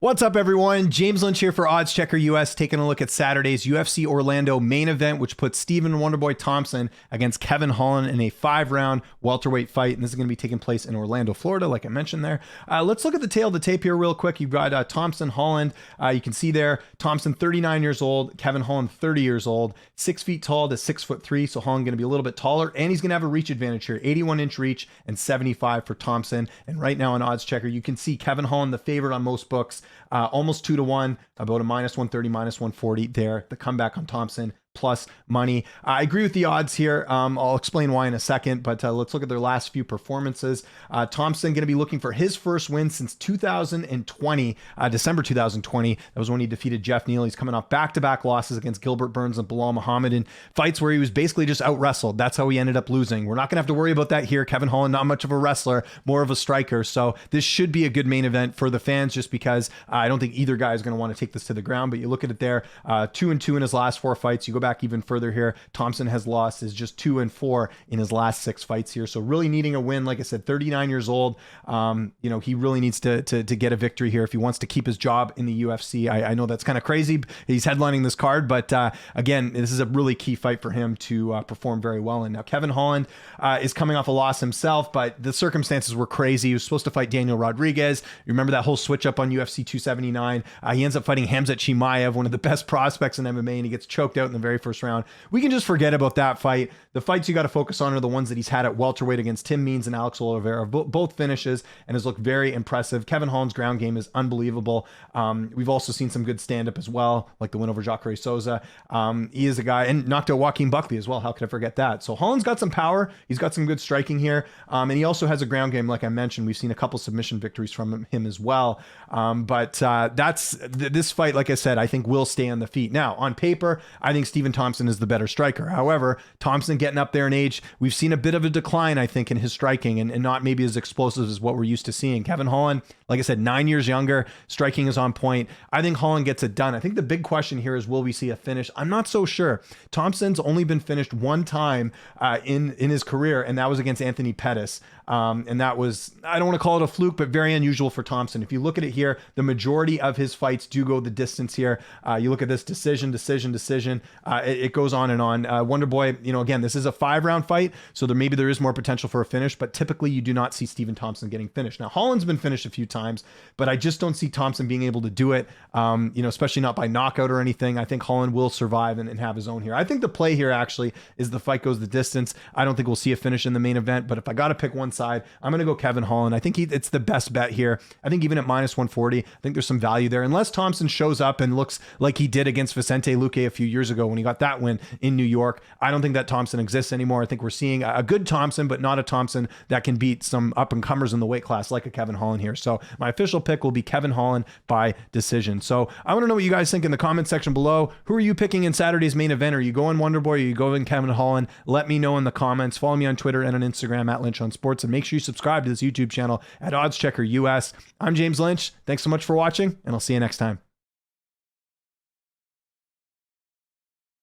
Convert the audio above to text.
What's up, everyone? James Lynch here for OddsChecker US, taking a look at Saturday's UFC Orlando main event, which puts Stephen "WonderBoy" Thompson against Kevin Holland in a 5-round welterweight fight. And this is going to be taking place in Orlando, Florida, like I mentioned there. Let's look at the tail of the tape here real quick. You've got Thompson, Holland. You can see there, Thompson, 39 years old. Kevin Holland, 30 years old. 6 feet tall to 6'3". So Holland going to be a little bit taller. And he's going to have a reach advantage here. 81-inch reach and 75 for Thompson. And right now on OddsChecker, you can see Kevin Holland, the favorite on most books. Almost 2-1, about a -130, -140 there. The comeback on Thompson plus money. I agree with the odds here. I'll explain why in a second, but let's look at their last few performances. Thompson going to be looking for his first win since 2020, December 2020. That was when he defeated Jeff Neal. He's coming off back-to-back losses against Gilbert Burns and Bilal Muhammad in fights where he was basically just out-wrestled. That's how he ended up losing. We're not going to have to worry about that here. Kevin Holland, not much of a wrestler, more of a striker. So this should be a good main event for the fans, just because I don't think either guy is going to want to take this to the ground. But you look at it there, 2-2 in his last 4 fights. You go back even further here, Thompson has lost is just 2-4 in his last 6 fights here. So really needing a win. Like I said, 39 years old. He really needs to get a victory here if he wants to keep his job in the UFC. I know that's kind of crazy. He's headlining this card, but again, this is a really key fight for him to perform very well. And now Kevin Holland is coming off a loss himself, but the circumstances were crazy. He was supposed to fight Daniel Rodriguez. You remember that whole switch up on UFC 279. He ends up fighting Khamzat Chimaev, one of the best prospects in MMA, and he gets choked out in the very first round. We can just forget about that fight. The fights you got to focus on are the ones that he's had at welterweight against Tim Means and Alex Oliveira. Both finishes and has looked very impressive. Kevin Holland's ground game is unbelievable. We've also seen some good stand-up as well, like the win over Jacare Souza. He is a guy, and knocked out Joaquin Buckley as well. How could I forget that? So Holland's got some power. He's got some good striking here. And he also has a ground game, like I mentioned. We've seen a couple submission victories from him as well. This fight, like I said, I think will stay on the feet. Now, on paper, I think Stephen Thompson is the better striker. However, Thompson getting up there in age, we've seen a bit of a decline, I think, in his striking and not maybe as explosive as what we're used to seeing. Kevin Holland, like I said, 9 years younger, striking is on point. I think Holland gets it done. I think the big question here is, will we see a finish? I'm not so sure. Thompson's only been finished one time in his career, and that was against Anthony Pettis. And that was, I don't want to call it a fluke, but very unusual for Thompson. If you look at it here, the majority of his fights do go the distance here. You look at this decision. It goes on and on. WonderBoy, again, this is a 5-round fight, so maybe there is more potential for a finish, but typically you do not see Stephen Thompson getting finished. Now, Holland's been finished a few times, but I just don't see Thompson being able to do it, especially not by knockout or anything. I think Holland will survive and have his own here. I think the play here actually is the fight goes the distance. I don't think we'll see a finish in the main event, but if I got to pick one side, I'm going to go Kevin Holland. I think it's the best bet here. I think even at -140, I think there's some value there. Unless Thompson shows up and looks like he did against Vicente Luque a few years ago when he got that win in New York, I don't think that Thompson exists anymore. I think we're seeing a good Thompson, but not a Thompson that can beat some up-and-comers in the weight class like a Kevin Holland here. So my official pick will be Kevin Holland by decision. So I want to know what you guys think in the comment section below. Who are you picking in Saturday's main event? Are you going WonderBoy? Are you going Kevin Holland? Let me know in the comments. Follow me on Twitter and on Instagram at Lynch on Sports, and make sure you subscribe to this YouTube channel at OddsChecker US. I'm James Lynch. Thanks so much for watching, and I'll see you next time.